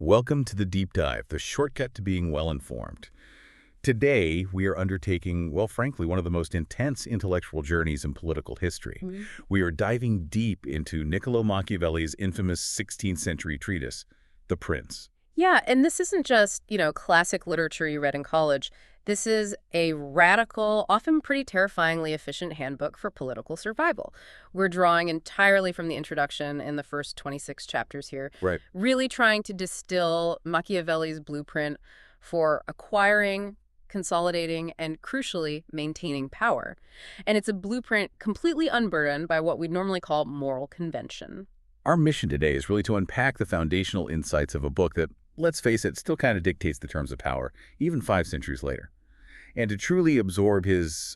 Welcome to the Deep Dive, the shortcut to being well-informed. Today, we are undertaking, well, frankly, one of the most intense intellectual journeys in political history. We are diving deep into Niccolò Machiavelli's infamous 16th century treatise, The Prince. Yeah, and this isn't just, classic literature you read in college. This is a radical, often pretty terrifyingly efficient handbook for political survival. We're drawing entirely from the introduction in the first 26 chapters here, Right. really trying to distill Machiavelli's blueprint for acquiring, consolidating, and crucially, maintaining power. And it's a blueprint completely unburdened by what we'd normally call moral convention. Our mission today is really to unpack the foundational insights of a book that, let's face it, still kind of dictates the terms of power, even 5 centuries later. And to truly absorb his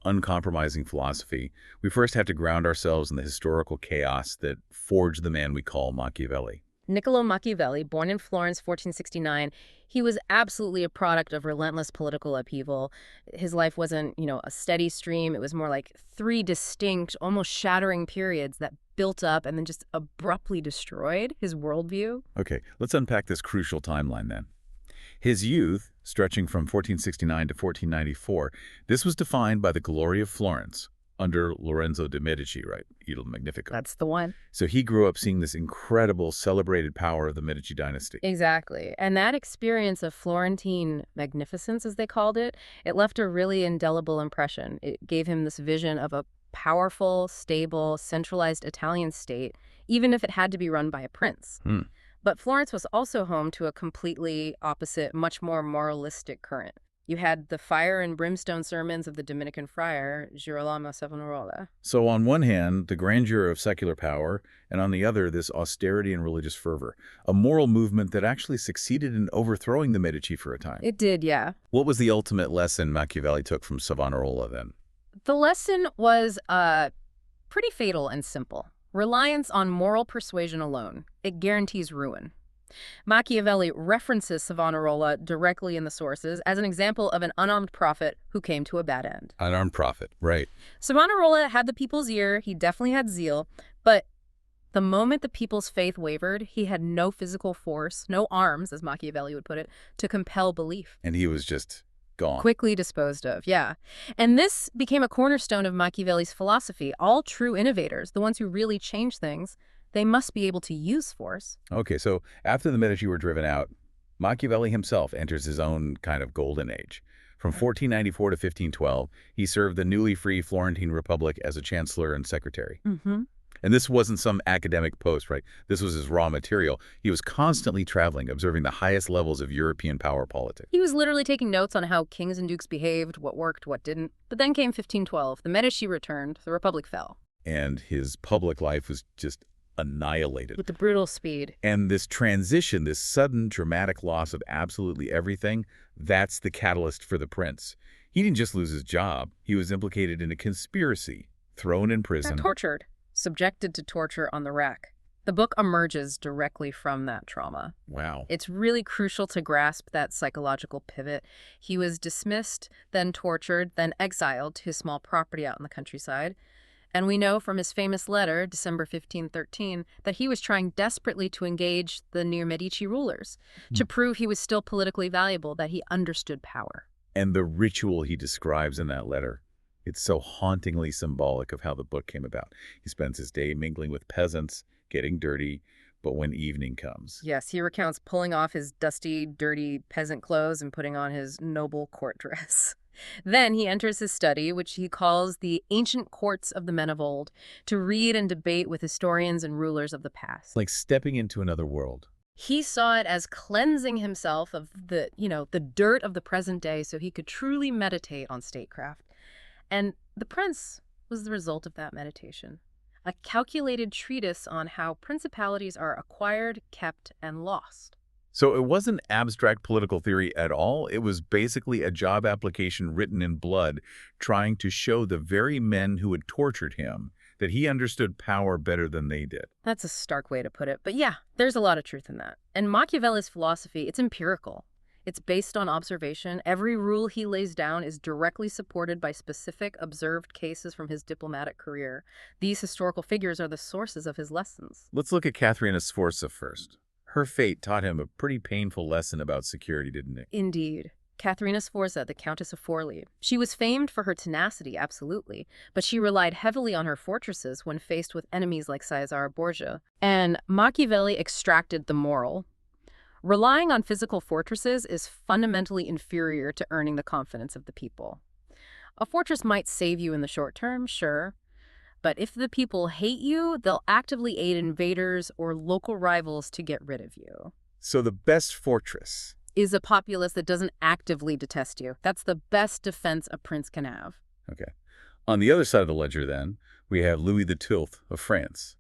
uncompromising philosophy, we first have to ground ourselves in the historical chaos that forged the man we call Machiavelli. Niccolò Machiavelli, born in Florence, 1469, he was absolutely a product of relentless political upheaval. His life wasn't, a steady stream. It was more like 3 distinct, almost shattering periods that built up and then just abruptly destroyed his worldview. Okay, let's unpack this crucial timeline then. His youth, stretching from 1469 to 1494, this was defined by the glory of Florence under Lorenzo de' Medici, right? Il Magnifico. That's the one. So he grew up seeing this incredible, celebrated power of the Medici dynasty. Exactly. And that experience of Florentine magnificence, as they called it left a really indelible impression. It gave him this vision of a powerful, stable, centralized Italian state, even if it had to be run by a prince. But Florence was also home to a completely opposite, much more moralistic current. You had the fire and brimstone sermons of the Dominican friar, Girolamo Savonarola. So on one hand, the grandeur of secular power, and on the other, this austerity and religious fervor, a moral movement that actually succeeded in overthrowing the Medici for a time. It did, yeah. What was the ultimate lesson Machiavelli took from Savonarola then? The lesson was pretty fatal and simple. Reliance on moral persuasion alone. It guarantees ruin. Machiavelli references Savonarola directly in the sources as an example of an unarmed prophet who came to a bad end. Unarmed prophet, right. Savonarola had the people's ear, he definitely had zeal, but the moment the people's faith wavered, he had no physical force, no arms, as Machiavelli would put it, to compel belief. And he was just gone. Quickly disposed of, yeah. And this became a cornerstone of Machiavelli's philosophy. All true innovators, the ones who really change things, they must be able to use force. Okay, so after the Medici were driven out, Machiavelli himself enters his own kind of golden age. From 1494 to 1512, he served the newly free Florentine Republic as a chancellor and secretary. And this wasn't some academic post, right? This was his raw material. He was constantly traveling, observing the highest levels of European power politics. He was literally taking notes on how kings and dukes behaved, what worked, what didn't. But then came 1512. The Medici returned. The Republic fell. And his public life was just annihilated. With the brutal speed. And this transition, this sudden dramatic loss of absolutely everything, that's the catalyst for the prince. He didn't just lose his job. He was implicated in a conspiracy, thrown in prison. Tortured. Subjected to torture on the rack. The book emerges directly from that trauma. Wow. It's really crucial to grasp that psychological pivot. He was dismissed, then tortured, then exiled to his small property out in the countryside. And we know from his famous letter, December 1513, that he was trying desperately to engage the new Medici rulers, to prove he was still politically valuable, that he understood power. And the ritual he describes in that letter, it's so hauntingly symbolic of how the book came about. He spends his day mingling with peasants, getting dirty, but when evening comes. Yes, he recounts pulling off his dusty, dirty peasant clothes and putting on his noble court dress. Then he enters his study, which he calls the ancient courts of the men of old, to read and debate with historians and rulers of the past. Like stepping into another world. He saw it as cleansing himself of the dirt of the present day so he could truly meditate on statecraft. And The Prince was the result of that meditation. A calculated treatise on how principalities are acquired, kept, and lost. So it wasn't abstract political theory at all. It was basically a job application written in blood, trying to show the very men who had tortured him that he understood power better than they did. That's a stark way to put it. But yeah, there's a lot of truth in that. And Machiavelli's philosophy, it's empirical. It's based on observation. Every rule he lays down is directly supported by specific observed cases from his diplomatic career. These historical figures are the sources of his lessons. Let's look at Katharina Sforza first. Her fate taught him a pretty painful lesson about security, didn't it? Indeed. Katharina Sforza, the Countess of Forli. She was famed for her tenacity, absolutely, but she relied heavily on her fortresses when faced with enemies like Caesar Borgia. And Machiavelli extracted the moral. Relying on physical fortresses is fundamentally inferior to earning the confidence of the people. A fortress might save you in the short term, sure, but if the people hate you, they'll actively aid invaders or local rivals to get rid of you. So the best fortress Is a populace that doesn't actively detest you. That's the best defense a prince can have. Okay. On the other side of the ledger, then, we have Louis XII of France.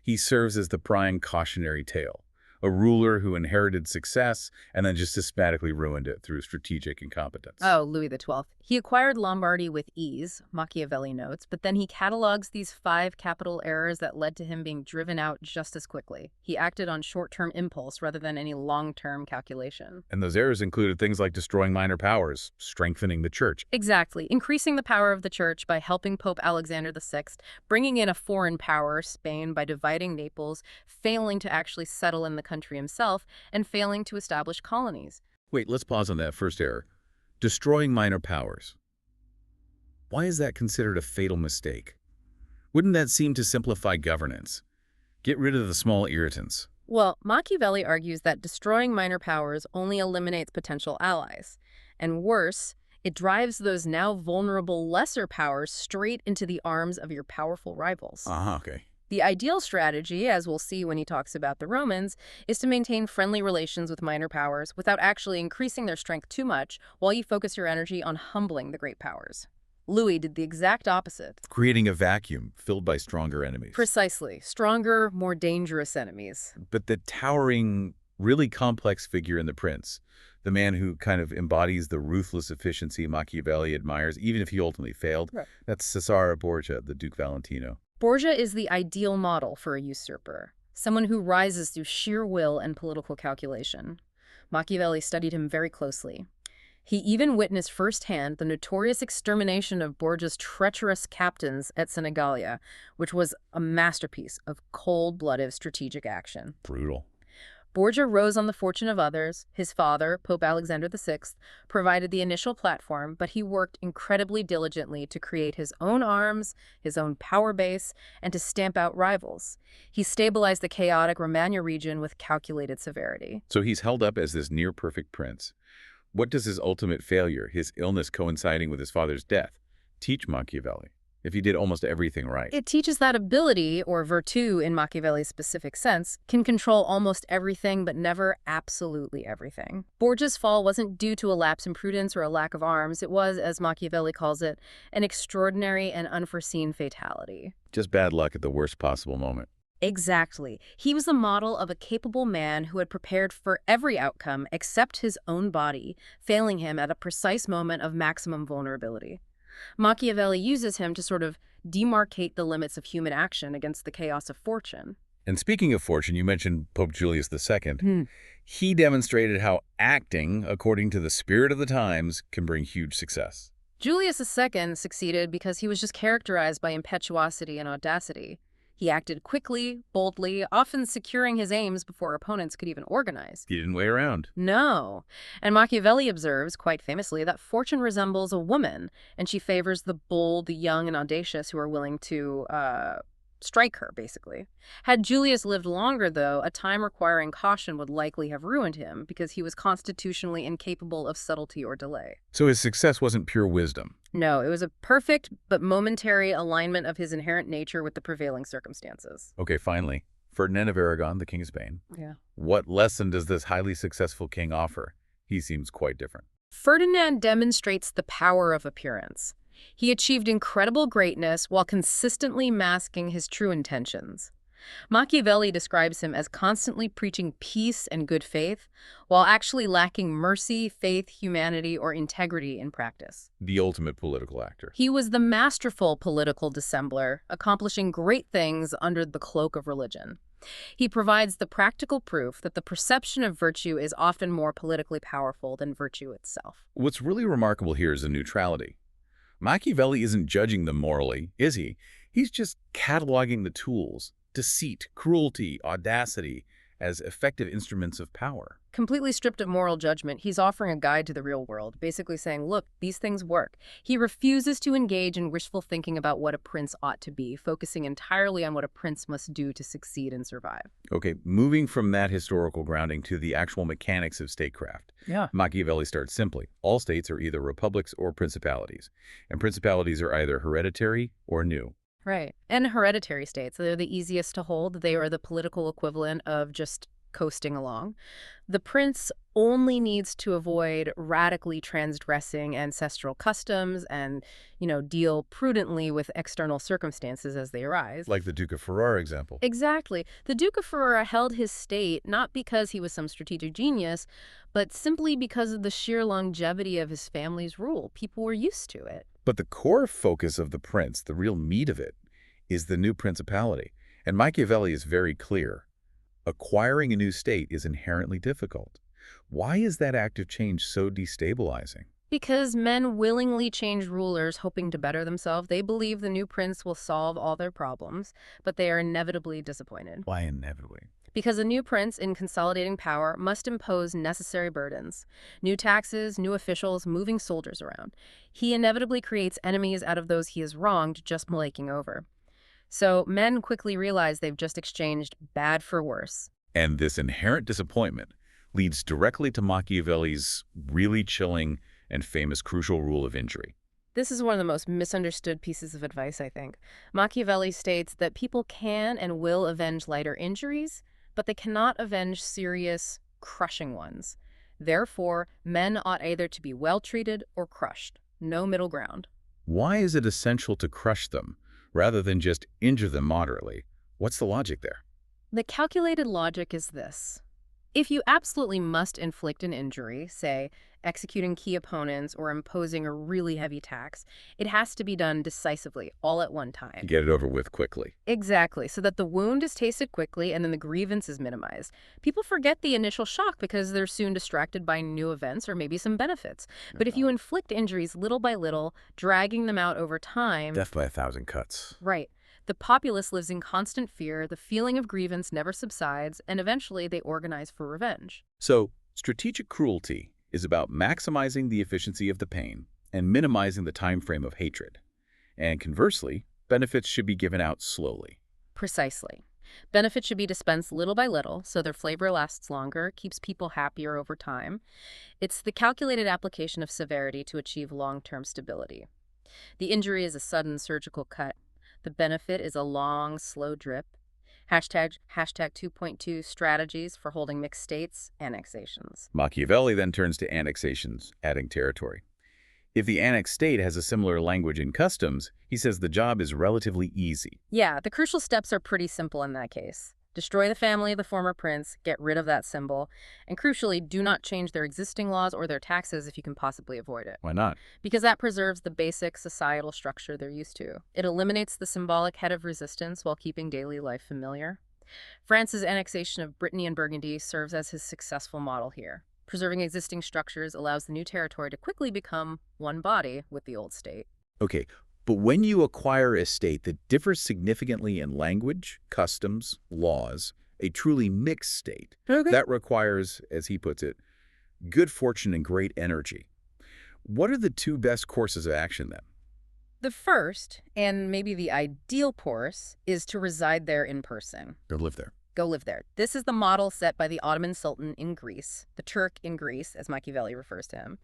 He serves as the prying cautionary tale, a ruler who inherited success and then just systematically ruined it through strategic incompetence. Oh, Louis XII. He acquired Lombardy with ease, Machiavelli notes, but then he catalogs these 5 capital errors that led to him being driven out just as quickly. He acted on short-term impulse rather than any long-term calculation. And those errors included things like destroying minor powers, strengthening the church. Exactly. Increasing the power of the church by helping Pope Alexander VI, bringing in a foreign power, Spain, by dividing Naples, failing to actually settle in the country himself, and failing to establish colonies. Wait, let's pause on that first error. Destroying minor powers. Why is that considered a fatal mistake? Wouldn't that seem to simplify governance? Get rid of the small irritants. Well, Machiavelli argues that destroying minor powers only eliminates potential allies. And worse, it drives those now vulnerable lesser powers straight into the arms of your powerful rivals. Okay. The ideal strategy, as we'll see when he talks about the Romans, is to maintain friendly relations with minor powers without actually increasing their strength too much while you focus your energy on humbling the great powers. Louis did the exact opposite. Creating a vacuum filled by stronger enemies. Precisely. Stronger, more dangerous enemies. But the towering, really complex figure in the prince, the man who kind of embodies the ruthless efficiency Machiavelli admires, even if he ultimately failed, Right. That's Cesare Borgia, the Duke Valentino. Borgia is the ideal model for a usurper, someone who rises through sheer will and political calculation. Machiavelli studied him very closely. He even witnessed firsthand the notorious extermination of Borgia's treacherous captains at Senigallia, which was a masterpiece of cold-blooded strategic action. Brutal. Borgia rose on the fortune of others. His father, Pope Alexander VI, provided the initial platform, but he worked incredibly diligently to create his own arms, his own power base, and to stamp out rivals. He stabilized the chaotic Romagna region with calculated severity. So he's held up as this near-perfect prince. What does his ultimate failure, his illness coinciding with his father's death, teach Machiavelli, if he did almost everything right? It teaches that ability, or virtù in Machiavelli's specific sense, can control almost everything but never absolutely everything. Borgia's fall wasn't due to a lapse in prudence or a lack of arms. It was, as Machiavelli calls it, an extraordinary and unforeseen fatality. Just bad luck at the worst possible moment. Exactly. He was the model of a capable man who had prepared for every outcome except his own body, failing him at a precise moment of maximum vulnerability. Machiavelli uses him to sort of demarcate the limits of human action against the chaos of fortune. And speaking of fortune, you mentioned Pope Julius II. He demonstrated how acting according to the spirit of the times can bring huge success. Julius II succeeded because he was just characterized by impetuosity and audacity. He acted quickly, boldly, often securing his aims before opponents could even organize. He didn't wait around. No. And Machiavelli observes, quite famously, that fortune resembles a woman, and she favors the bold, the young, and audacious who are willing to strike her, basically. Had Julius lived longer, though, a time requiring caution would likely have ruined him because he was constitutionally incapable of subtlety or delay. So his success wasn't pure wisdom. No, it was a perfect but momentary alignment of his inherent nature with the prevailing circumstances. Okay, finally, Ferdinand of Aragon, the King of Spain. Yeah. What lesson does this highly successful king offer? He seems quite different. Ferdinand demonstrates the power of appearance. He achieved incredible greatness while consistently masking his true intentions. Machiavelli describes him as constantly preaching peace and good faith, while actually lacking mercy, faith, humanity, or integrity in practice. The ultimate political actor. He was the masterful political dissembler, accomplishing great things under the cloak of religion. He provides the practical proof that the perception of virtue is often more politically powerful than virtue itself. What's really remarkable here is the neutrality. Machiavelli isn't judging them morally, is he? He's just cataloging the tools, deceit, cruelty, audacity, as effective instruments of power. Completely stripped of moral judgment, he's offering a guide to the real world, basically saying, look, these things work. He refuses to engage in wishful thinking about what a prince ought to be, focusing entirely on what a prince must do to succeed and survive. Okay, moving from that historical grounding to the actual mechanics of statecraft. Yeah. Machiavelli starts simply. All states are either republics or principalities, and principalities are either hereditary or new. Right. And hereditary states, they're the easiest to hold. They are the political equivalent of just coasting along. The prince only needs to avoid radically transgressing ancestral customs and, deal prudently with external circumstances as they arise. Like the Duke of Ferrara example. Exactly. The Duke of Ferrara held his state not because he was some strategic genius, but simply because of the sheer longevity of his family's rule. People were used to it. But the core focus of the prince, the real meat of it, is the new principality. And Machiavelli is very clear. Acquiring a new state is inherently difficult. Why is that act of change so destabilizing? Because men willingly change rulers hoping to better themselves. They believe the new prince will solve all their problems, but they are inevitably disappointed. Why inevitably? Because a new prince, in consolidating power, must impose necessary burdens. New taxes, new officials, moving soldiers around. He inevitably creates enemies out of those he has wronged, just making over. So men quickly realize they've just exchanged bad for worse. And this inherent disappointment leads directly to Machiavelli's really chilling and famous crucial rule of injury. This is one of the most misunderstood pieces of advice, I think. Machiavelli states that people can and will avenge lighter injuries, but they cannot avenge serious, crushing ones. Therefore, men ought either to be well treated or crushed. No middle ground. Why is it essential to crush them, rather than just injure them moderately? What's the logic there? The calculated logic is this. If you absolutely must inflict an injury, say, executing key opponents or imposing a really heavy tax, it has to be done decisively, all at one time. Get it over with quickly. Exactly, so that the wound is tasted quickly and then the grievance is minimized. People forget the initial shock because they're soon distracted by new events or maybe some benefits. But if you inflict injuries little by little, dragging them out over time... Death by 1,000 cuts. Right. The populace lives in constant fear, the feeling of grievance never subsides, and eventually they organize for revenge. So, strategic cruelty is about maximizing the efficiency of the pain and minimizing the time frame of hatred. And conversely, benefits should be given out slowly. Precisely. Benefits should be dispensed little by little, so their flavor lasts longer, keeps people happier over time. It's the calculated application of severity to achieve long-term stability. The injury is a sudden surgical cut. The benefit is a long, slow drip. Hashtag 2.2 strategies for holding mixed states, annexations. Machiavelli then turns to annexations, adding territory. If the annexed state has a similar language and customs, he says the job is relatively easy. Yeah, the crucial steps are pretty simple in that case. Destroy the family of the former prince, get rid of that symbol, and crucially, do not change their existing laws or their taxes if you can possibly avoid it. Why not? Because that preserves the basic societal structure they're used to. It eliminates the symbolic head of resistance while keeping daily life familiar. France's annexation of Brittany and Burgundy serves as his successful model here. Preserving existing structures allows the new territory to quickly become one body with the old state. Okay, but when you acquire a state that differs significantly in language, customs, laws, a truly mixed state, that requires, as he puts it, good fortune and great energy. What are the two best courses of action then? The first, and maybe the ideal course, is to reside there in person. Or live there. Go live there. This is the model set by the Ottoman Sultan in Greece, the Turk in Greece, as Machiavelli refers to him.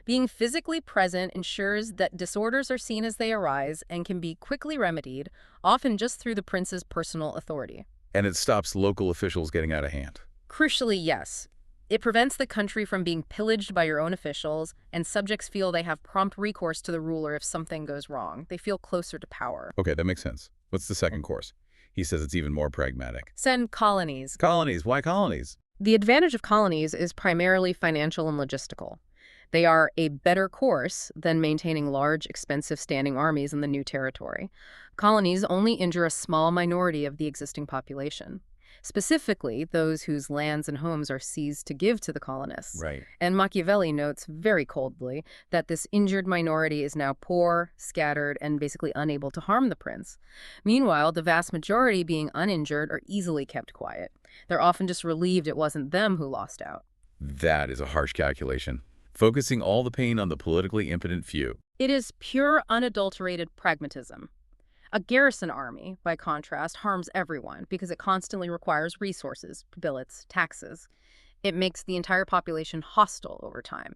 Being physically present ensures that disorders are seen as they arise and can be quickly remedied, often just through the prince's personal authority. And it stops local officials getting out of hand. Crucially, yes. It prevents the country from being pillaged by your own officials, and subjects feel they have prompt recourse to the ruler if something goes wrong. They feel closer to power. Okay, that makes sense. What's the second course? He says it's even more pragmatic. Send colonies. Colonies. Why colonies? The advantage of colonies is primarily financial and logistical. They are a better course than maintaining large, expensive standing armies in the new territory. Colonies only injure a small minority of the existing population. specifically those whose lands and homes are seized to give to the colonists. Right. And Machiavelli notes very coldly that this injured minority is now poor, scattered, and basically unable to harm the prince. Meanwhile, the vast majority, being uninjured, are easily kept quiet. They're often just relieved it wasn't them who lost out. That is a harsh calculation, focusing all the pain on the politically impotent few. It is pure, unadulterated pragmatism. A garrison army, by contrast, harms everyone because it constantly requires resources, billets, taxes. It makes the entire population hostile over time.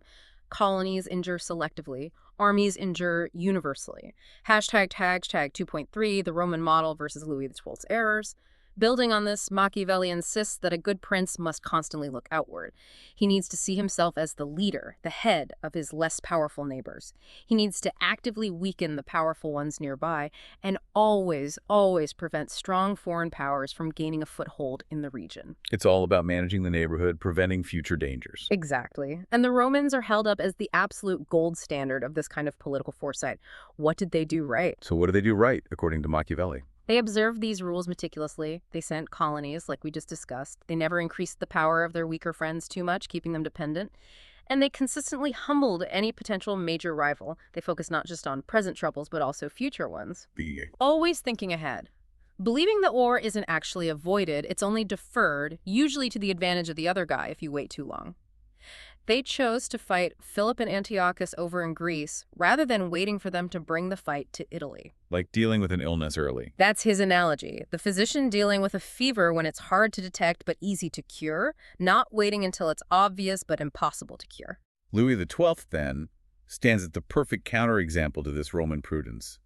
Colonies injure selectively. Armies injure universally. Hashtag 2.3, the Roman model versus Louis XII's errors. Building on this, Machiavelli insists that a good prince must constantly look outward. He needs to see himself as the leader, the head of his less powerful neighbors. He needs to actively weaken the powerful ones nearby and always, always prevent strong foreign powers from gaining a foothold in the region. It's all about managing the neighborhood, preventing future dangers. Exactly. And the Romans are held up as the absolute gold standard of this kind of political foresight. What did they do right? So what do they do right, according to Machiavelli? They observed these rules meticulously. They sent colonies, like we just discussed. They never increased the power of their weaker friends too much, keeping them dependent. And they consistently humbled any potential major rival. They focused not just on present troubles, but also future ones. Always thinking ahead. Believing that war isn't actually avoided, it's only deferred, usually to the advantage of the other guy if you wait too long. They chose to fight Philip and Antiochus over in Greece rather than waiting for them to bring the fight to Italy. Like dealing with an illness early. That's his analogy. The physician dealing with a fever when it's hard to detect but easy to cure, not waiting until it's obvious but impossible to cure. Louis XII, then, stands as the perfect counterexample to this Roman prudence.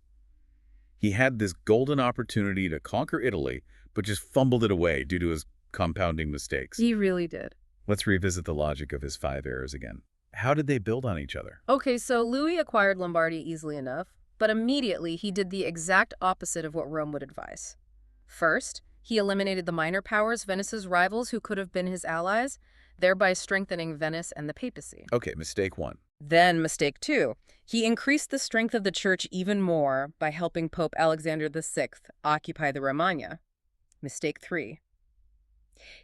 He had this golden opportunity to conquer Italy, but just fumbled it away due to his compounding mistakes. He really did. Let's revisit the logic of his 5 errors again. How did they build on each other? Okay, so Louis acquired Lombardy easily enough, but immediately he did the exact opposite of what Rome would advise. First, he eliminated the minor powers, Venice's rivals who could have been his allies, thereby strengthening Venice and the papacy. Okay, mistake 1. Then, mistake 2, he increased the strength of the church even more by helping Pope Alexander VI occupy the Romagna. Mistake 3.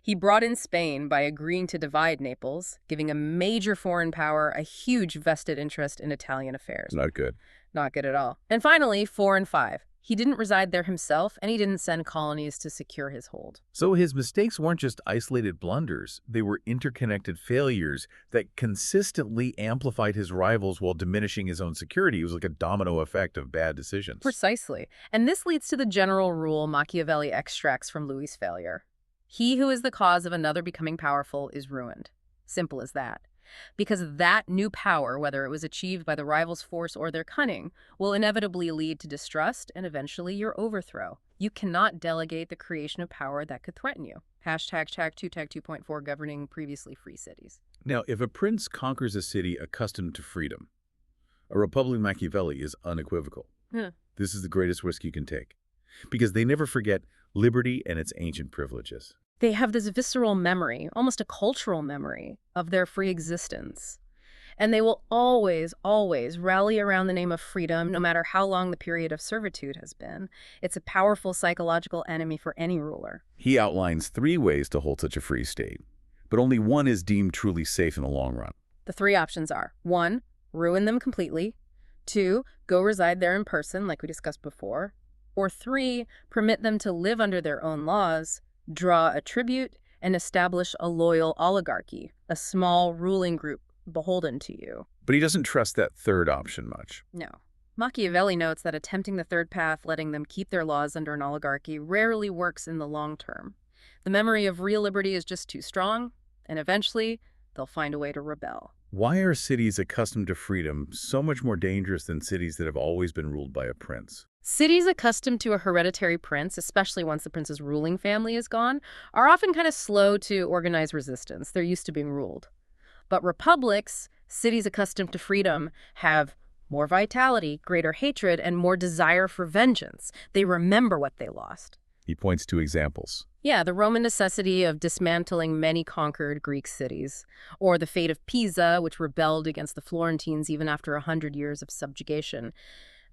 He brought in Spain by agreeing to divide Naples, giving a major foreign power a huge vested interest in Italian affairs. Not good. Not good at all. And finally, 4 and 5. He didn't reside there himself, and he didn't send colonies to secure his hold. So his mistakes weren't just isolated blunders. They were interconnected failures that consistently amplified his rivals while diminishing his own security. It was like a domino effect of bad decisions. Precisely. And this leads to the general rule Machiavelli extracts from Louis' failure. He who is the cause of another becoming powerful is ruined. Simple as that. Because that new power, whether it was achieved by the rival's force or their cunning, will inevitably lead to distrust and eventually your overthrow. You cannot delegate the creation of power that could threaten you. Hashtag 2.4 governing previously free cities. Now, if a prince conquers a city accustomed to freedom, a Republic Machiavelli is unequivocal. This is the greatest risk you can take. Because they never forget liberty and its ancient privileges. They have this visceral memory, almost a cultural memory, of their free existence. And they will always, always rally around the name of freedom, no matter how long the period of servitude has been. It's a powerful psychological enemy for any ruler. He outlines 3 ways to hold such a free state, but only one is deemed truly safe in the long run. The 3 options are: 1, ruin them completely; 2, go reside there in person, like we discussed before; or 3, permit them to live under their own laws, draw a tribute, and establish a loyal oligarchy, a small ruling group beholden to you. But he doesn't trust that third option much. No. Machiavelli notes that attempting the third path, letting them keep their laws under an oligarchy, rarely works in the long term. The memory of real liberty is just too strong, and eventually they'll find a way to rebel. Why are cities accustomed to freedom so much more dangerous than cities that have always been ruled by a prince? Cities accustomed to a hereditary prince, especially once the prince's ruling family is gone, are often kind of slow to organize resistance. They're used to being ruled. But republics, cities accustomed to freedom, have more vitality, greater hatred, and more desire for vengeance. They remember what they lost. He points to examples. Yeah, the Roman necessity of dismantling many conquered Greek cities, or the fate of Pisa, which rebelled against the Florentines even after 100 years of subjugation.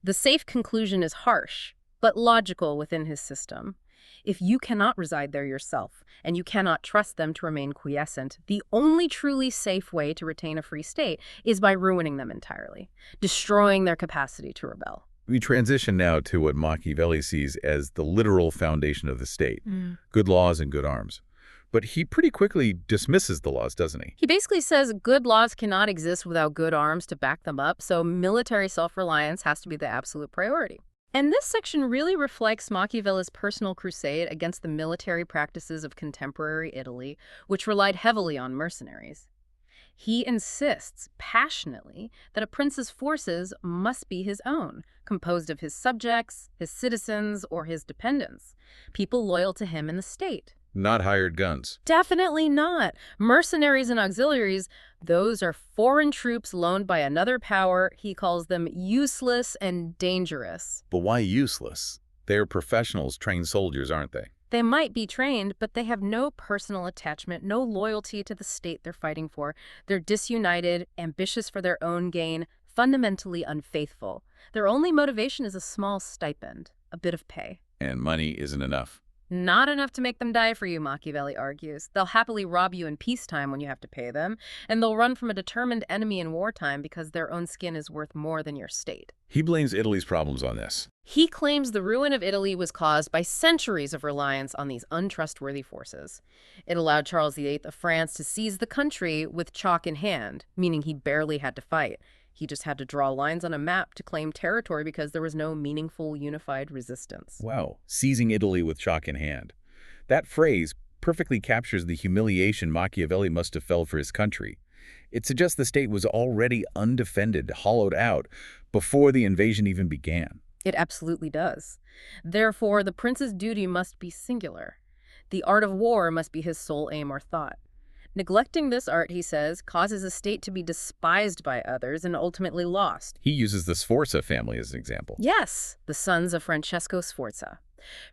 The safe conclusion is harsh, but logical within his system. If you cannot reside there yourself, and you cannot trust them to remain quiescent, the only truly safe way to retain a free state is by ruining them entirely, destroying their capacity to rebel. We transition now to what Machiavelli sees as the literal foundation of the state, Mm. good laws and good arms. But he pretty quickly dismisses the laws, doesn't he? He basically says good laws cannot exist without good arms to back them up, so military self-reliance has to be the absolute priority. And this section really reflects Machiavelli's personal crusade against the military practices of contemporary Italy, which relied heavily on mercenaries. He insists passionately that a prince's forces must be his own, composed of his subjects, his citizens, or his dependents, people loyal to him and the state. Not hired guns. Definitely not. Mercenaries and auxiliaries, those are foreign troops loaned by another power. He calls them useless and dangerous. But why useless? They're professionals, trained soldiers, aren't they? They might be trained, but they have no personal attachment, no loyalty to the state they're fighting for. They're disunited, ambitious for their own gain, fundamentally unfaithful. Their only motivation is a small stipend, a bit of pay. And money isn't enough. Not enough to make them die for you, Machiavelli argues. They'll happily rob you in peacetime when you have to pay them, and they'll run from a determined enemy in wartime because their own skin is worth more than your state. He blames Italy's problems on this. He claims the ruin of Italy was caused by centuries of reliance on these untrustworthy forces. It allowed Charles VIII of France to seize the country with chalk in hand, meaning he barely had to fight. He just had to draw lines on a map to claim territory because there was no meaningful unified resistance. Wow, seizing Italy with chalk in hand. That phrase perfectly captures the humiliation Machiavelli must have felt for his country. It suggests the state was already undefended, hollowed out, before the invasion even began. It absolutely does. Therefore, the prince's duty must be singular. The art of war must be his sole aim or thought. Neglecting this art, he says, causes a state to be despised by others and ultimately lost. He uses the Sforza family as an example. Yes, the sons of Francesco Sforza.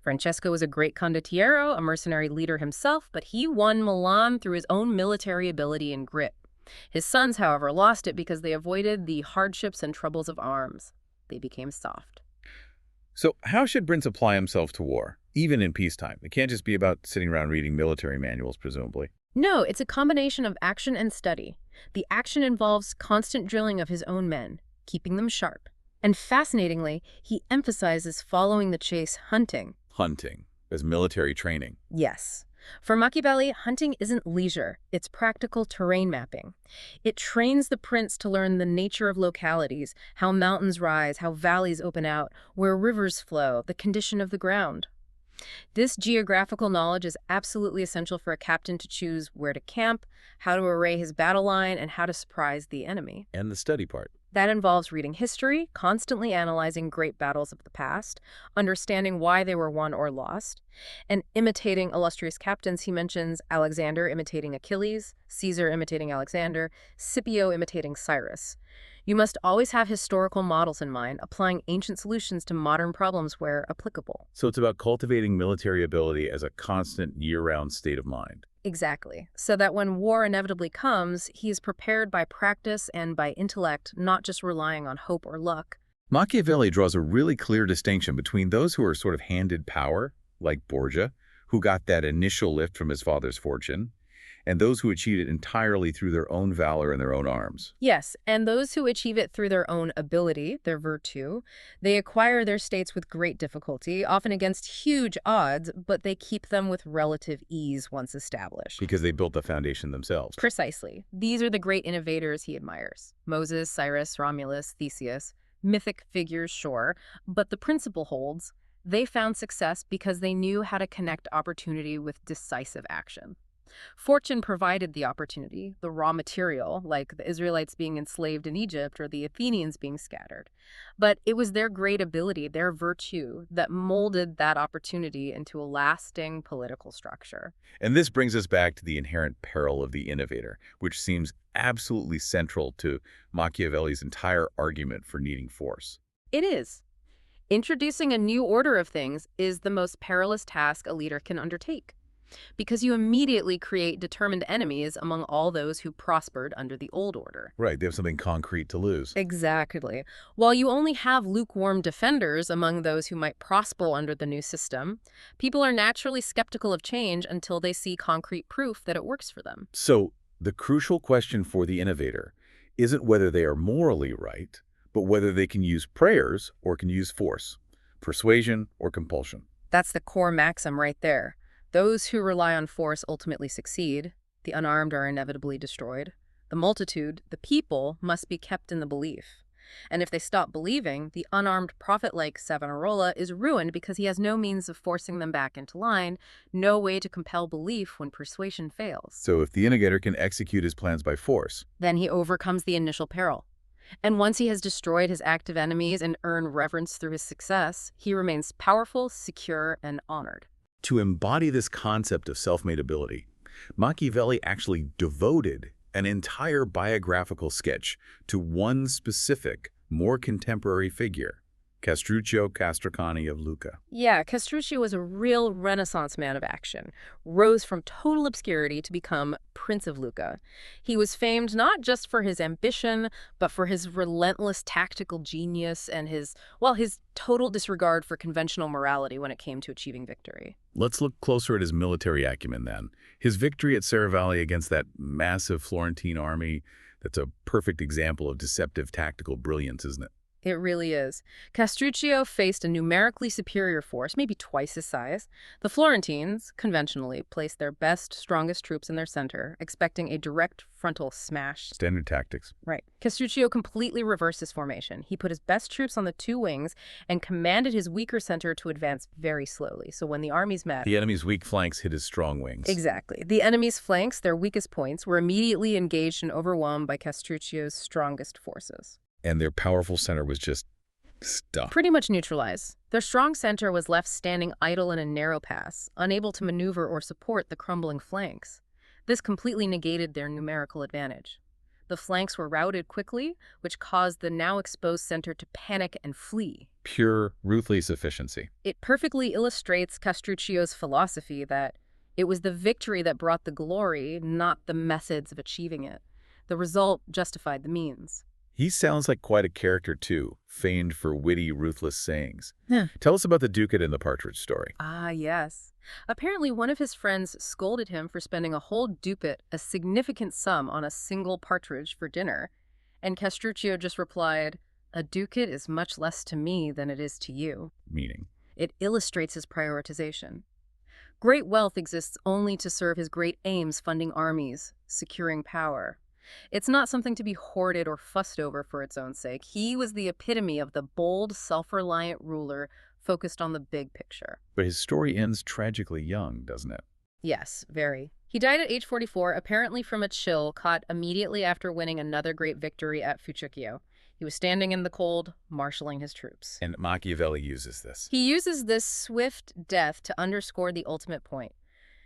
Francesco was a great condottiero, a mercenary leader himself, but he won Milan through his own military ability and grit. His sons, however, lost it because they avoided the hardships and troubles of arms. They became soft. So how should Prince apply himself to war, even in peacetime? It can't just be about sitting around reading military manuals, presumably. No, it's a combination of action and study. The action involves constant drilling of his own men, keeping them sharp. And fascinatingly, he emphasizes following the chase hunting. Hunting as military training. Yes. For Machiavelli, hunting isn't leisure, it's practical terrain mapping. It trains the prince to learn the nature of localities, how mountains rise, how valleys open out, where rivers flow, the condition of the ground. This geographical knowledge is absolutely essential for a captain to choose where to camp, how to array his battle line, and how to surprise the enemy. And the study part. That involves reading history, constantly analyzing great battles of the past, understanding why they were won or lost, and imitating illustrious captains. He mentions Alexander imitating Achilles, Caesar imitating Alexander, Scipio imitating Cyrus. You must always have historical models in mind, applying ancient solutions to modern problems where applicable. So it's about cultivating military ability as a constant year-round state of mind. Exactly. So that when war inevitably comes, he is prepared by practice and by intellect, not just relying on hope or luck. Machiavelli draws a really clear distinction between those who are sort of handed power, like Borgia, who got that initial lift from his father's fortune, and those who achieve it entirely through their own valor and their own arms. Yes, and those who achieve it through their own ability, their virtù, they acquire their states with great difficulty, often against huge odds, but they keep them with relative ease once established. Because they built the foundation themselves. Precisely. These are the great innovators he admires. Moses, Cyrus, Romulus, Theseus. Mythic figures, sure, but the principle holds. They found success because they knew how to connect opportunity with decisive action. Fortune provided the opportunity, the raw material, like the Israelites being enslaved in Egypt or the Athenians being scattered. But it was their great ability, their virtue, that molded that opportunity into a lasting political structure. And this brings us back to the inherent peril of the innovator, which seems absolutely central to Machiavelli's entire argument for needing force. It is. Introducing a new order of things is the most perilous task a leader can undertake. because you immediately create determined enemies among all those who prospered under the old order. Right, they have something concrete to lose. Exactly. While you only have lukewarm defenders among those who might prosper under the new system, people are naturally skeptical of change until they see concrete proof that it works for them. So the crucial question for the innovator isn't whether they are morally right, but whether they can use prayers or can use force, persuasion or compulsion. That's the core maxim right there. Those who rely on force ultimately succeed. The unarmed are inevitably destroyed. The multitude, the people, must be kept in the belief. And if they stop believing, the unarmed prophet like Savonarola is ruined because he has no means of forcing them back into line, no way to compel belief when persuasion fails. So if the innovator can execute his plans by force, Then he overcomes the initial peril. And once he has destroyed his active enemies and earned reverence through his success, he remains powerful, secure, and honored. to embody this concept of self-made ability, Machiavelli actually devoted an entire biographical sketch to one specific, more contemporary figure, Castruccio Castracani of Lucca. Yeah, Castruccio was a real Renaissance man of action, rose from total obscurity to become Prince of Lucca. He was famed not just for his ambition, but for his relentless tactical genius and his total disregard for conventional morality when it came to achieving victory. Let's look closer at his military acumen then. His victory at Serravalle against that massive Florentine army, that's a perfect example of deceptive tactical brilliance, isn't it? It really is. Castruccio faced a numerically superior force, maybe twice his size. The Florentines, conventionally, placed their best, strongest troops in their center, expecting a direct frontal smash. Standard tactics. Right. Castruccio completely reversed his formation. He put his best troops on the two wings and commanded his weaker center to advance very slowly. So when the armies met... The enemy's weak flanks hit his strong wings. Exactly. The enemy's flanks, their weakest points, were immediately engaged and overwhelmed by Castruccio's strongest forces. And their powerful center was just stuck. Pretty much neutralized. Their strong center was left standing idle in a narrow pass, unable to maneuver or support the crumbling flanks. This completely negated their numerical advantage. The flanks were routed quickly, which caused the now exposed center to panic and flee. Pure, ruthless efficiency. It perfectly illustrates Castruccio's philosophy that it was the victory that brought the glory, not the methods of achieving it. The result justified the means. He sounds like quite a character, too, famed for witty, ruthless sayings. Yeah. Tell us about the ducat in the partridge story. Ah, yes. Apparently, one of his friends scolded him for spending a whole ducat, a significant sum, on a single partridge for dinner. And Castruccio just replied, "A ducat is much less to me than it is to you." Meaning? It illustrates his prioritization. Great wealth exists only to serve his great aims, funding armies, securing power. It's not something to be hoarded or fussed over for its own sake. He was the epitome of the bold, self-reliant ruler focused on the big picture. But his story ends tragically young, doesn't it? Yes, very. He died at age 44, apparently from a chill caught immediately after winning another great victory at Fucicchio. He was standing in the cold, marshaling his troops. And Machiavelli uses this. He uses this swift death to underscore the ultimate point.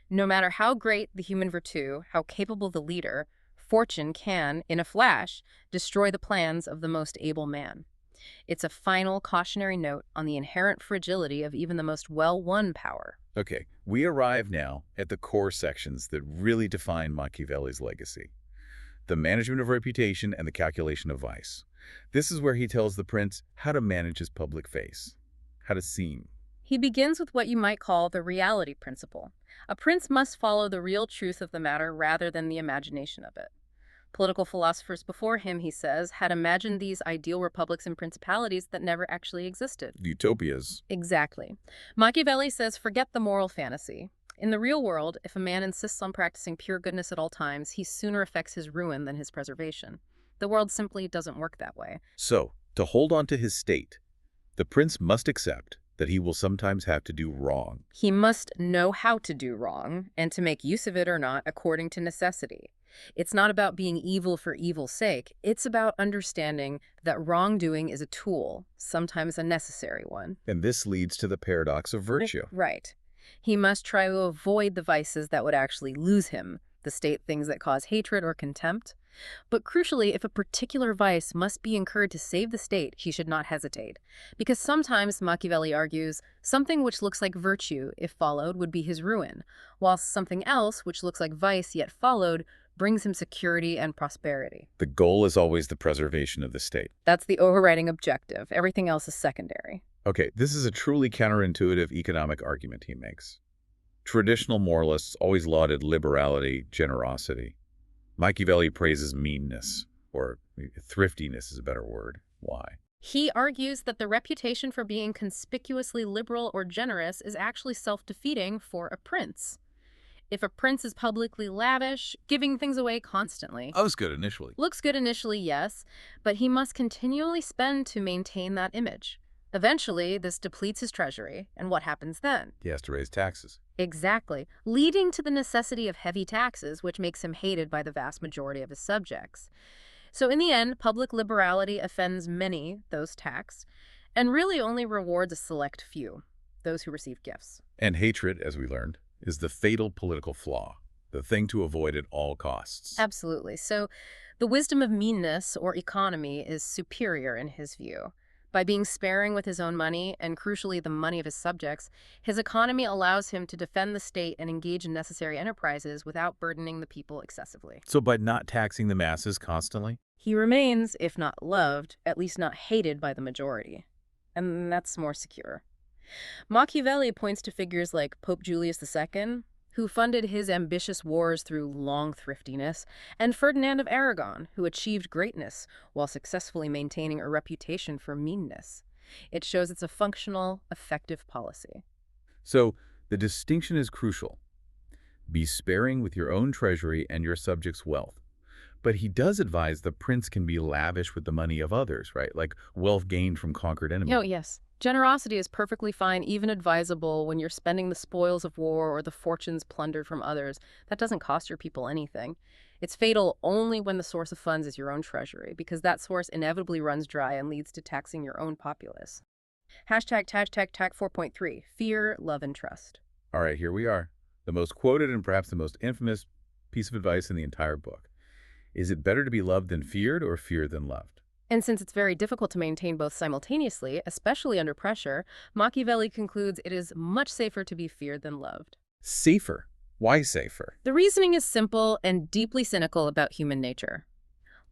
No matter how great the human virtue, how capable the leader, fortune can, in a flash, destroy the plans of the most able man. It's a final cautionary note on the inherent fragility of even the most well-won power. Okay, we arrive now at the core sections that really define Machiavelli's legacy. The management of reputation and the calculation of vice. This is where he tells the prince how to manage his public face, how to seem. He begins with what you might call the reality principle. A prince must follow the real truth of the matter rather than the imagination of it. Political philosophers before him, he says, had imagined these ideal republics and principalities that never actually existed. Utopias. Exactly. Machiavelli says, forget the moral fantasy. In the real world, if a man insists on practicing pure goodness at all times, he sooner affects his ruin than his preservation. The world simply doesn't work that way. So, to hold on to his state, the prince must accept that he will sometimes have to do wrong. He must know how to do wrong, and to make use of it or not according to necessity. It's not about being evil for evil's sake. It's about understanding that wrongdoing is a tool, sometimes a necessary one. And this leads to the paradox of virtue. Right. He must try to avoid the vices that would actually lose him, the state things that cause hatred or contempt. But crucially, if a particular vice must be incurred to save the state, he should not hesitate. Because sometimes, Machiavelli argues, something which looks like virtue, if followed, would be his ruin, whilst something else, which looks like vice yet followed, brings him security and prosperity. The goal is always the preservation of the state. That's the overriding objective. Everything else is secondary. Okay, this is a truly counterintuitive economic argument he makes. Traditional moralists always lauded liberality, generosity. Machiavelli praises meanness, or thriftiness is a better word. Why? He argues that the reputation for being conspicuously liberal or generous is actually self-defeating for a prince. If a prince is publicly lavish, giving things away constantly. That was good initially. Looks good initially, yes, but he must continually spend to maintain that image. Eventually, this depletes his treasury, and what happens then? He has to raise taxes. Exactly, leading to the necessity of heavy taxes, which makes him hated by the vast majority of his subjects. So in the end, public liberality offends many, those taxed, and really only rewards a select few, those who receive gifts. And hatred, as we learned, is the fatal political flaw, the thing to avoid at all costs. Absolutely. So the wisdom of meanness or economy is superior in his view. By being sparing with his own money, and crucially the money of his subjects, his economy allows him to defend the state and engage in necessary enterprises without burdening the people excessively. So by not taxing the masses constantly? He remains, if not loved, at least not hated by the majority. And that's more secure. Machiavelli points to figures like Pope Julius II, who funded his ambitious wars through long thriftiness, and Ferdinand of Aragon, who achieved greatness while successfully maintaining a reputation for meanness. It shows it's a functional, effective policy. So the distinction is crucial. Be sparing with your own treasury and your subjects' wealth. But he does advise the prince can be lavish with the money of others, right? Like wealth gained from conquered enemies. Oh, yes. Generosity is perfectly fine, even advisable, when you're spending the spoils of war or the fortunes plundered from others. That doesn't cost your people anything. It's fatal only when the source of funds is your own treasury, because that source inevitably runs dry and leads to taxing your own populace. Hashtag 4.3, fear, love, and trust. All right, here we are. The most quoted and perhaps the most infamous piece of advice in the entire book. Is it better to be loved than feared or feared than loved? And since it's very difficult to maintain both simultaneously, especially under pressure, Machiavelli concludes it is much safer to be feared than loved. Safer? Why safer? The reasoning is simple and deeply cynical about human nature.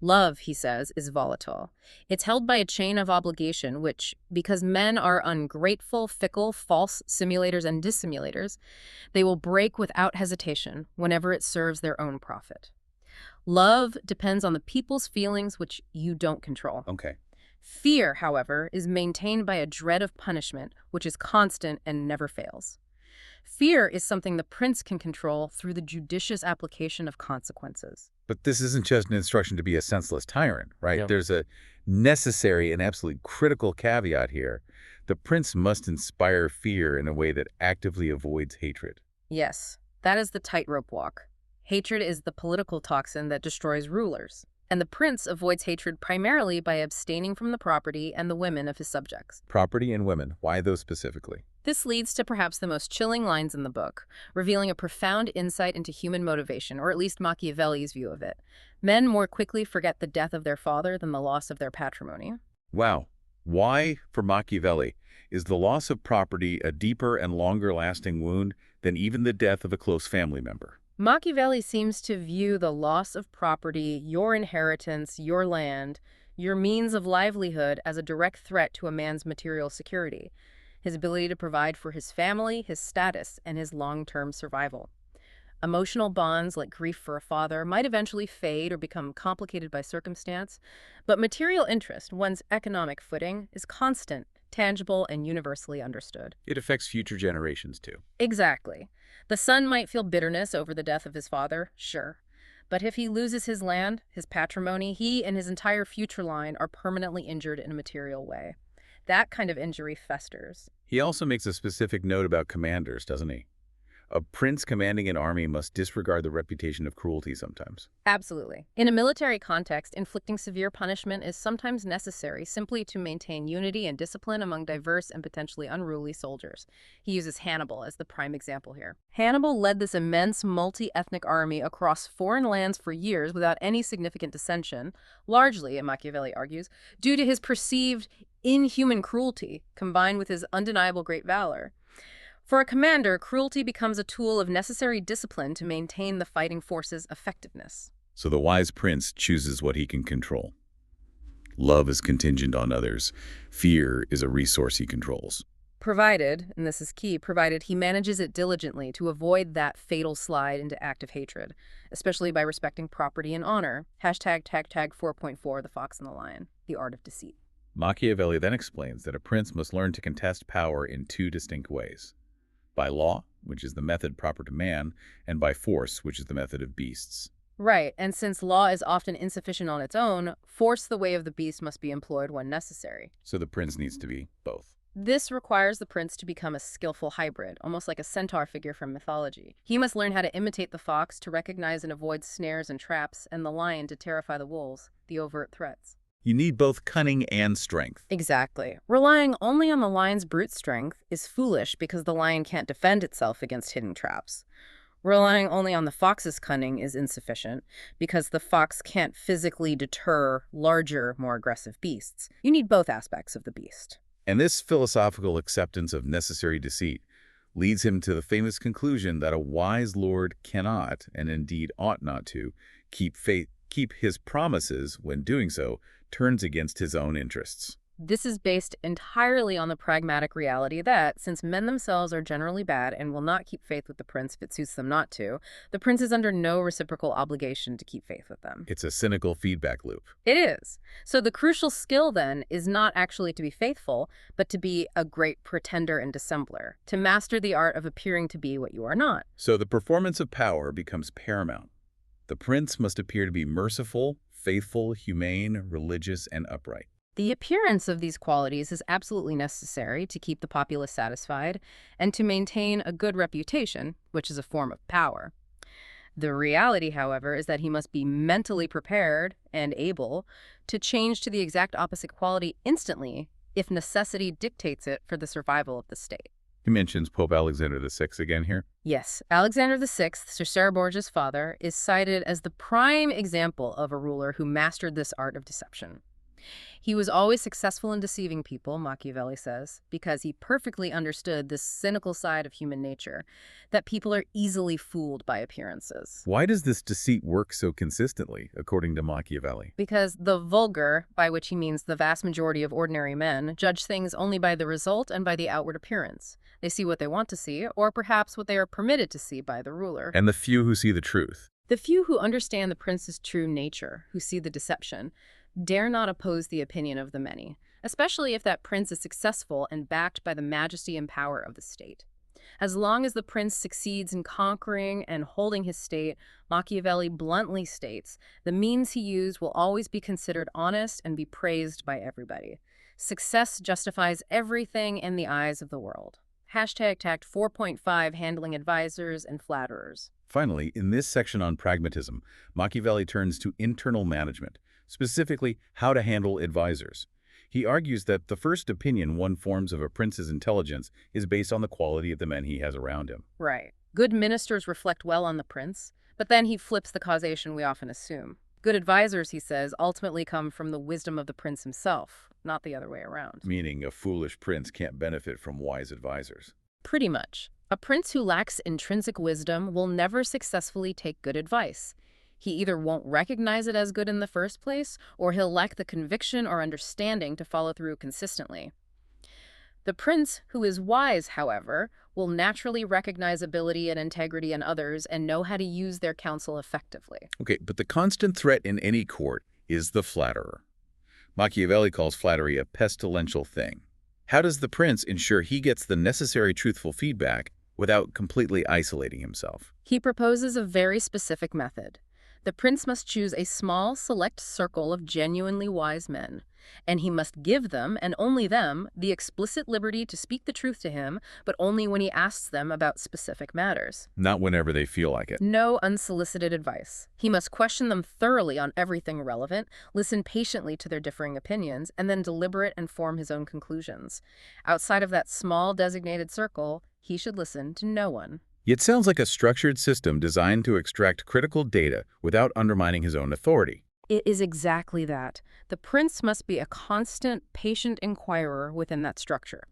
Love, he says, is volatile. It's held by a chain of obligation which, because men are ungrateful, fickle, false simulators and dissimulators, they will break without hesitation whenever it serves their own profit. Love depends on the people's feelings, which you don't control. Okay. Fear, however, is maintained by a dread of punishment, which is constant and never fails. Fear is something the prince can control through the judicious application of consequences. But this isn't just an instruction to be a senseless tyrant, right? Yeah. There's a necessary and absolutely critical caveat here. The prince must inspire fear in a way that actively avoids hatred. Yes, that is the tightrope walk. Hatred is the political toxin that destroys rulers, and the prince avoids hatred primarily by abstaining from the property and the women of his subjects. Property and women, why those specifically? This leads to perhaps the most chilling lines in the book, revealing a profound insight into human motivation, or at least Machiavelli's view of it. Men more quickly forget the death of their father than the loss of their patrimony. Wow. Why, for Machiavelli, is the loss of property a deeper and longer-lasting wound than even the death of a close family member? Machiavelli seems to view the loss of property, your inheritance, your land, your means of livelihood as a direct threat to a man's material security, his ability to provide for his family, his status, and his long-term survival. Emotional bonds like grief for a father might eventually fade or become complicated by circumstance, but material interest, one's economic footing, is constant, tangible, and universally understood. It affects future generations, too. Exactly. The son might feel bitterness over the death of his father, sure. But if he loses his land, his patrimony, he and his entire future line are permanently injured in a material way. That kind of injury festers. He also makes a specific note about commanders, doesn't he? A prince commanding an army must disregard the reputation of cruelty sometimes. Absolutely. In a military context, inflicting severe punishment is sometimes necessary simply to maintain unity and discipline among diverse and potentially unruly soldiers. He uses Hannibal as the prime example here. Hannibal led this immense multi-ethnic army across foreign lands for years without any significant dissension, largely, Machiavelli argues, due to his perceived inhuman cruelty combined with his undeniable great valor. For a commander, cruelty becomes a tool of necessary discipline to maintain the fighting force's effectiveness. So the wise prince chooses what he can control. Love is contingent on others. Fear is a resource he controls. Provided, and this is key, provided he manages it diligently to avoid that fatal slide into active hatred, especially by respecting property and honor. Hashtag tag 4.4, The Fox and the Lion, The Art of Deceit. Machiavelli then explains that a prince must learn to contest power in two distinct ways. By law, which is the method proper to man, and by force, which is the method of beasts. Right, and since law is often insufficient on its own, force the way of the beast must be employed when necessary. So the prince needs to be both. This requires the prince to become a skillful hybrid, almost like a centaur figure from mythology. He must learn how to imitate the fox to recognize and avoid snares and traps, and the lion to terrify the wolves, the overt threats. You need both cunning and strength. Exactly. Relying only on the lion's brute strength is foolish because the lion can't defend itself against hidden traps. Relying only on the fox's cunning is insufficient because the fox can't physically deter larger, more aggressive beasts. You need both aspects of the beast. And this philosophical acceptance of necessary deceit leads him to the famous conclusion that a wise lord cannot, and indeed ought not to, keep his promises when doing so turns against his own interests. This is based entirely on the pragmatic reality that, since men themselves are generally bad and will not keep faith with the prince if it suits them not to, the prince is under no reciprocal obligation to keep faith with them. It's a cynical feedback loop. It is. So the crucial skill, then, is not actually to be faithful, but to be a great pretender and dissembler, to master the art of appearing to be what you are not. So the performance of power becomes paramount. The prince must appear to be merciful, faithful, humane, religious, and upright. The appearance of these qualities is absolutely necessary to keep the populace satisfied and to maintain a good reputation, which is a form of power. The reality, however, is that he must be mentally prepared and able to change to the exact opposite quality instantly if necessity dictates it for the survival of the state. He mentions Pope Alexander VI again here. Yes, Alexander VI, Sir Sarah Borgia's father, is cited as the prime example of a ruler who mastered this art of deception. He was always successful in deceiving people, Machiavelli says, because he perfectly understood this cynical side of human nature, that people are easily fooled by appearances. Why does this deceit work so consistently, according to Machiavelli? Because the vulgar, by which he means the vast majority of ordinary men, judge things only by the result and by the outward appearance. They see what they want to see, or perhaps what they are permitted to see by the ruler. And the few who see the truth. The few who understand the prince's true nature, who see the deception, dare not oppose the opinion of the many, especially if that prince is successful and backed by the majesty and power of the state. As long as the prince succeeds in conquering and holding his state, Machiavelli bluntly states, the means he used will always be considered honest and be praised by everybody. Success justifies everything in the eyes of the world. Hashtag tact 4.5, handling advisors and flatterers. Finally, in this section on pragmatism, Machiavelli turns to internal management, specifically how to handle advisors. He argues that the first opinion one forms of a prince's intelligence is based on the quality of the men he has around him. Right. Good ministers reflect well on the prince, but then he flips the causation we often assume. Good advisors, he says, ultimately come from the wisdom of the prince himself, not the other way around. Meaning a foolish prince can't benefit from wise advisors. Pretty much. A prince who lacks intrinsic wisdom will never successfully take good advice. He either won't recognize it as good in the first place, or he'll lack the conviction or understanding to follow through consistently. The prince who is wise, however, will naturally recognize ability and integrity in others and know how to use their counsel effectively. Okay, but the constant threat in any court is the flatterer. Machiavelli calls flattery a pestilential thing. How does the prince ensure he gets the necessary truthful feedback without completely isolating himself? He proposes a very specific method. The prince must choose a small, select circle of genuinely wise men. And he must give them, and only them, the explicit liberty to speak the truth to him, but only when he asks them about specific matters. Not whenever they feel like it. No unsolicited advice. He must question them thoroughly on everything relevant, listen patiently to their differing opinions, and then deliberate and form his own conclusions. Outside of that small designated circle, he should listen to no one. It sounds like a structured system designed to extract critical data without undermining his own authority. It is exactly that. The prince must be a constant, patient inquirer within that structure.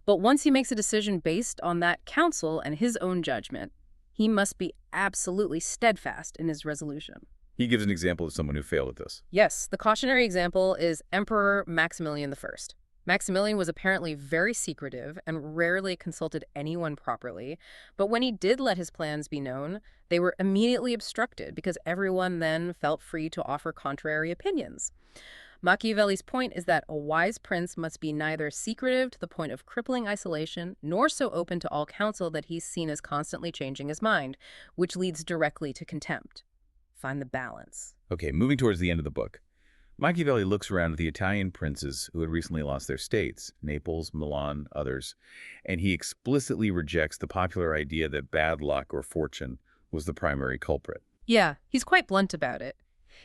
But once he makes a decision based on that counsel and his own judgment, he must be absolutely steadfast in his resolution. He gives an example of someone who failed at this. Yes, the cautionary example is Emperor Maximilian I. Maximilian was apparently very secretive and rarely consulted anyone properly, but when he did let his plans be known, they were immediately obstructed because everyone then felt free to offer contrary opinions. Machiavelli's point is that a wise prince must be neither secretive to the point of crippling isolation, nor so open to all counsel that he's seen as constantly changing his mind, which leads directly to contempt. Find the balance. Okay, moving towards the end of the book. Machiavelli looks around at the Italian princes who had recently lost their states, Naples, Milan, others, and he explicitly rejects the popular idea that bad luck or fortune was the primary culprit. Yeah, he's quite blunt about it.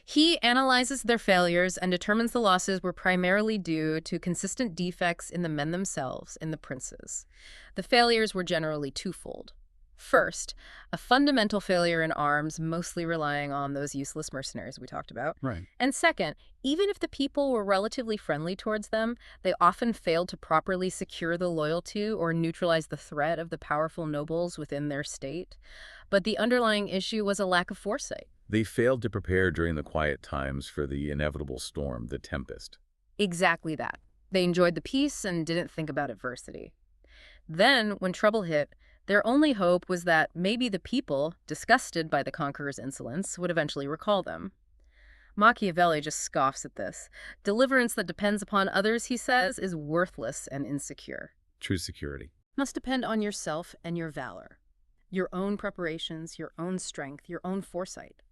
He analyzes their failures and determines the losses were primarily due to consistent defects in the men themselves, in the princes. The failures were generally twofold. First, a fundamental failure in arms, mostly relying on those useless mercenaries we talked about. Right. And second, even if the people were relatively friendly towards them, they often failed to properly secure the loyalty or neutralize the threat of the powerful nobles within their state. But the underlying issue was a lack of foresight. They failed to prepare during the quiet times for the inevitable storm, the tempest. Exactly that. They enjoyed the peace and didn't think about adversity. Then, when trouble hit, their only hope was that maybe the people, disgusted by the conqueror's insolence, would eventually recall them. Machiavelli just scoffs at this. Deliverance that depends upon others, he says, is worthless and insecure. True security. Must depend on yourself and your valor. Your own preparations, your own strength, your own foresight.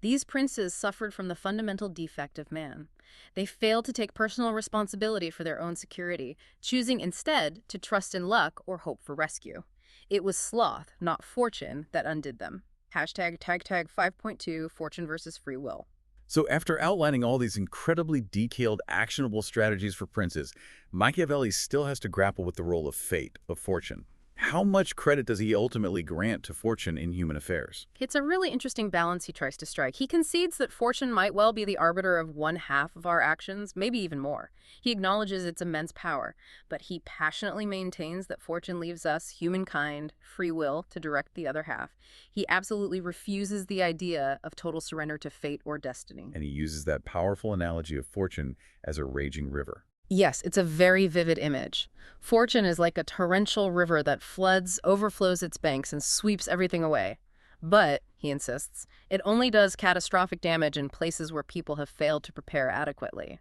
These princes suffered from the fundamental defect of man. They failed to take personal responsibility for their own security, choosing instead to trust in luck or hope for rescue. It was sloth, not fortune, that undid them. Hashtag tag 5.2, Fortune versus Free Will. So after outlining all these incredibly detailed, actionable strategies for princes, Machiavelli still has to grapple with the role of fate, of fortune. How much credit does he ultimately grant to fortune in human affairs? It's a really interesting balance he tries to strike. He concedes that fortune might well be the arbiter of one half of our actions, maybe even more. He acknowledges its immense power, but he passionately maintains that fortune leaves us, humankind, free will to direct the other half. He absolutely refuses the idea of total surrender to fate or destiny. And he uses that powerful analogy of fortune as a raging river. Yes, it's a very vivid image. Fortune is like a torrential river that floods, overflows its banks, and sweeps everything away. But, he insists, it only does catastrophic damage in places where people have failed to prepare adequately.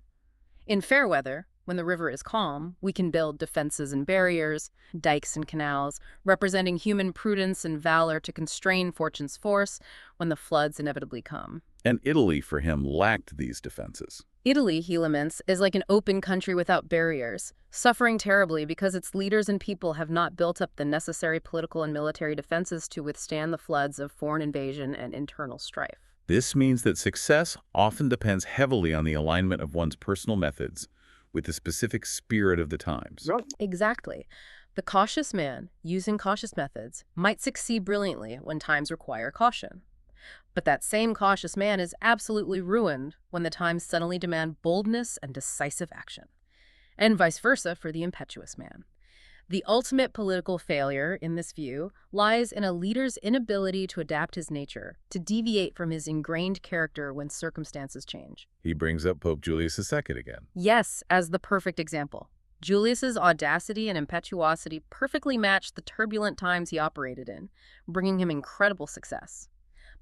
In fair weather, when the river is calm, we can build defenses and barriers, dikes and canals, representing human prudence and valor to constrain fortune's force when the floods inevitably come. And Italy, for him, lacked these defenses. Italy, he laments, is like an open country without barriers, suffering terribly because its leaders and people have not built up the necessary political and military defenses to withstand the floods of foreign invasion and internal strife. This means that success often depends heavily on the alignment of one's personal methods with the specific spirit of the times. Exactly. The cautious man, using cautious methods, might succeed brilliantly when times require caution. But that same cautious man is absolutely ruined when the times suddenly demand boldness and decisive action. And vice versa for the impetuous man. The ultimate political failure, in this view, lies in a leader's inability to adapt his nature, to deviate from his ingrained character when circumstances change. He brings up Pope Julius II again. Yes, as the perfect example. Julius's audacity and impetuosity perfectly matched the turbulent times he operated in, bringing him incredible success.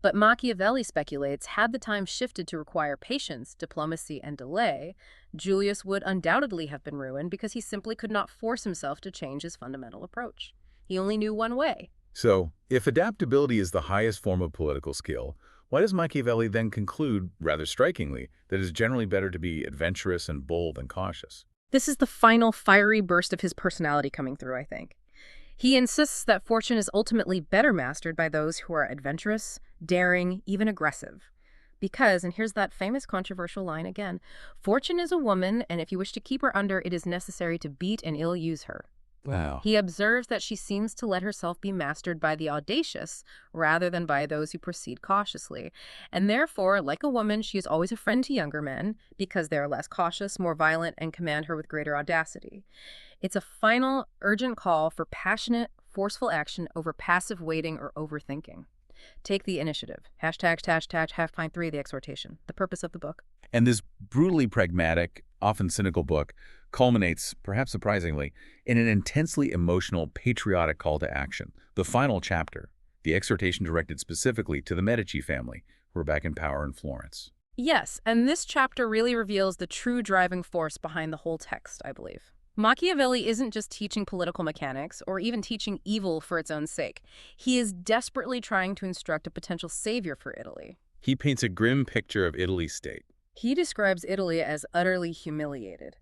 But Machiavelli speculates, had the time shifted to require patience, diplomacy, and delay, Julius would undoubtedly have been ruined because he simply could not force himself to change his fundamental approach. He only knew one way. So, if adaptability is the highest form of political skill, Why does Machiavelli then conclude, rather strikingly, that it is generally better to be adventurous and bold than cautious? This is the final fiery burst of his personality coming through, I think. He insists that fortune is ultimately better mastered by those who are adventurous, daring, even aggressive. Because, and here's that famous controversial line again, fortune is a woman, and if you wish to keep her under, it is necessary to beat and ill-use her. Wow. He observes that she seems to let herself be mastered by the audacious rather than by those who proceed cautiously. And therefore, like a woman, she is always a friend to younger men because they are less cautious, more violent, and command her with greater audacity. It's a final, urgent call for passionate, forceful action over passive waiting or overthinking. Take the initiative. Hashtag, half pint 3, the exhortation, the purpose of the book. And this brutally pragmatic, often cynical book culminates, perhaps surprisingly, in an intensely emotional, patriotic call to action. The final chapter, the exhortation directed specifically to the Medici family, who are back in power in Florence. Yes, and this chapter really reveals the true driving force behind the whole text, I believe. Machiavelli isn't just teaching political mechanics or even teaching evil for its own sake. He is desperately trying to instruct a potential savior for Italy. He paints a grim picture of Italy's state. He describes Italy as utterly humiliated,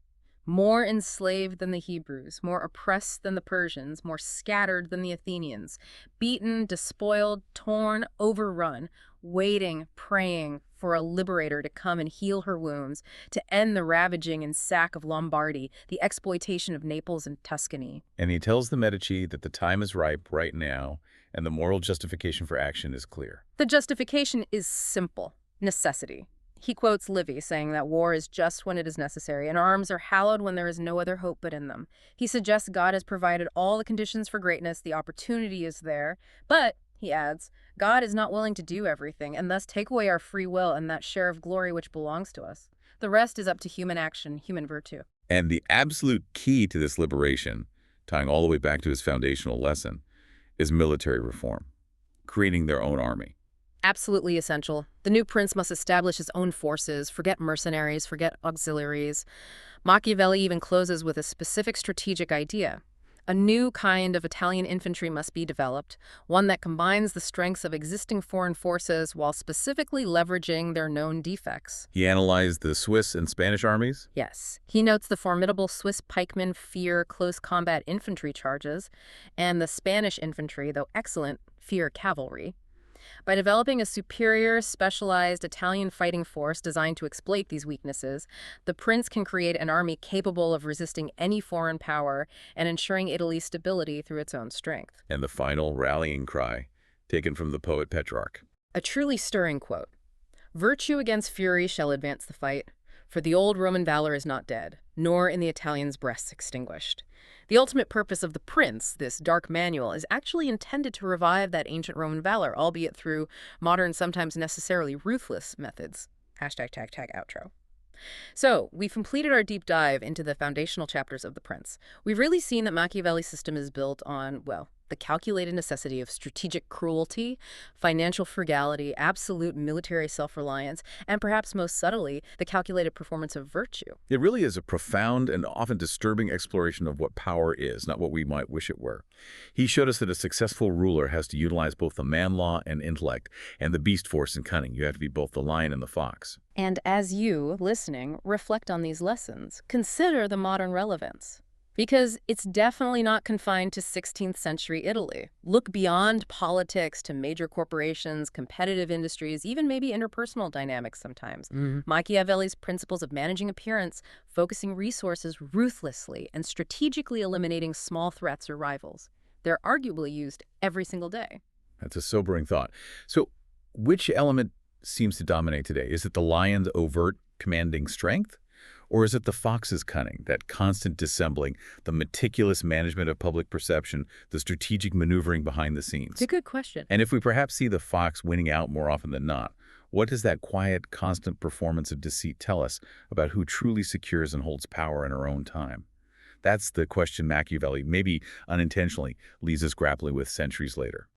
more enslaved than the Hebrews, more oppressed than the Persians, more scattered than the Athenians, beaten, despoiled, torn, overrun, waiting, praying for a liberator to come and heal her wounds, to end the ravaging and sack of Lombardy, the exploitation of Naples and Tuscany. And he tells the Medici that the time is ripe right now, and the moral justification for action is clear. The justification is simple: necessity. He quotes Livy, saying that war is just when it is necessary, and arms are hallowed when there is no other hope but in them. He suggests God has provided all the conditions for greatness, the opportunity is there, but, he adds, God is not willing to do everything, and thus take away our free will and that share of glory which belongs to us. The rest is up to human action, human virtue. And the absolute key to this liberation, tying all the way back to his foundational lesson, is military reform, creating their own army. Absolutely essential. The new prince must establish his own forces, forget mercenaries, forget auxiliaries. Machiavelli even closes with a specific strategic idea. A new kind of Italian infantry must be developed, one that combines the strengths of existing foreign forces while specifically leveraging their known defects. He analyzed the Swiss and Spanish armies. Yes. He notes the formidable Swiss pikemen fear close combat infantry charges, and the Spanish infantry, though excellent, fear cavalry. By developing a superior, specialized Italian fighting force designed to exploit these weaknesses, the prince can create an army capable of resisting any foreign power and ensuring Italy's stability through its own strength. And the final rallying cry, taken from the poet Petrarch. A truly stirring quote. Virtue against fury shall advance the fight, for the old Roman valor is not dead, nor in the Italians' breasts extinguished. The ultimate purpose of the prince, this dark manual, is actually intended to revive that ancient Roman valor, albeit through modern, sometimes necessarily ruthless methods. Hashtag outro. So, we've completed our deep dive into the foundational chapters of The Prince. We've really seen that Machiavelli's system is built on, well, the calculated necessity of strategic cruelty, financial frugality, absolute military self-reliance, and perhaps most subtly, the calculated performance of virtue. It really is a profound and often disturbing exploration of what power is, not what we might wish it were. He showed us that a successful ruler has to utilize both the man law and intellect, and the beast force and cunning. You have to be both the lion and the fox. And as you, listening, reflect on these lessons, consider the modern relevance. Because it's definitely not confined to 16th century Italy. Look beyond politics to major corporations, competitive industries, even maybe interpersonal dynamics sometimes. Machiavelli's principles of managing appearance, focusing resources ruthlessly, and strategically eliminating small threats or rivals. They're arguably used every single day. That's a sobering thought. So which element seems to dominate today? Is it the lion's overt, commanding strength? Or is it the fox's cunning, that constant dissembling, the meticulous management of public perception, the strategic maneuvering behind the scenes? It's a good question. And if we perhaps see the fox winning out more often than not, what does that quiet, constant performance of deceit tell us about who truly secures and holds power in her own time? That's the question Machiavelli, maybe unintentionally, leaves us grappling with centuries later.